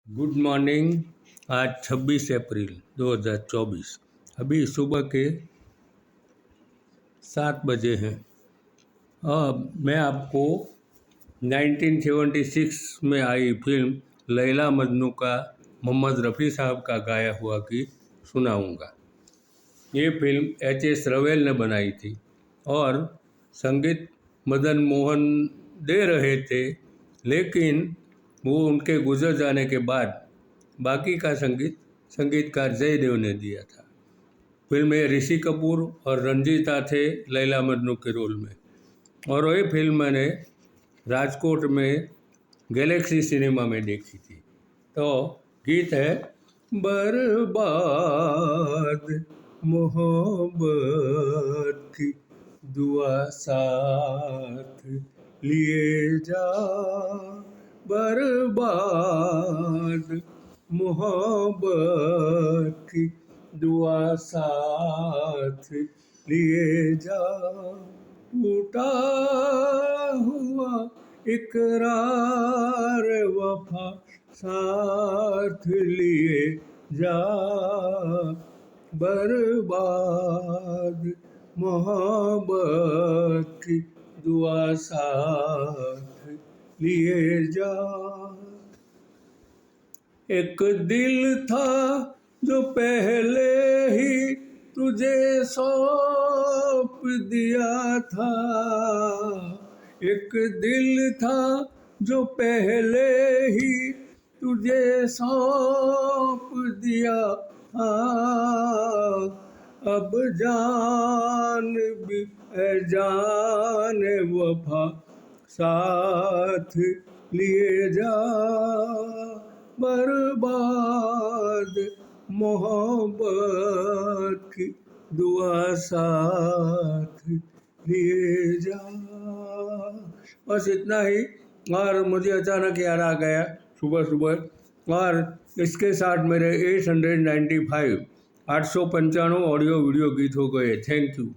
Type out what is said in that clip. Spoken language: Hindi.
Good morning. आज 26 अप्रैल 2024। अभी सुबह के 7 बजे हैं। मैं आपको 1976 में आई फिल्म लैला मजनू का मोहम्मद रफ़ी साहब का गाया हुआ गीत सुनाऊंगा। ये फिल्म एच.एस. रवेल ने बनाई थी और संगीत मदन मोहन दे रहे थे, लेकिन वो उनके गुजर जाने के बाद बाकी का संगीतकार जयदेव ने दिया था। फिल्म में ऋषि कपूर और रंजीता थे लैला मजनू के रोल में। और वही फिल्म मैंने राजकोट में गैलेक्सी सिनेमा में देखी थी। तो गीत है बर्बाद मोहब्बत की दुआ साथ लिए जा, बर्बाद मोहब्बत की दुआ साथ लिए जा, टूटा हुआ इकरार वफा साथ लिए जा, बर्बाद मोहब्बत की दुआ साथ लिए जा। एक दिल था जो पहले ही तुझे सौंप दिया था, एक दिल था जो पहले ही तुझे सौंप दिया था, अब जान भी जान वफा साथ लिए जा, बर्बाद मोहब्बत की दुआ साथ लिए जा। बस इतना ही। और मुझे अचानक याद आ गया सुबह सुबह, और इसके साथ मेरे 895 ऑडियो वीडियो गीत हो गए। Thank you.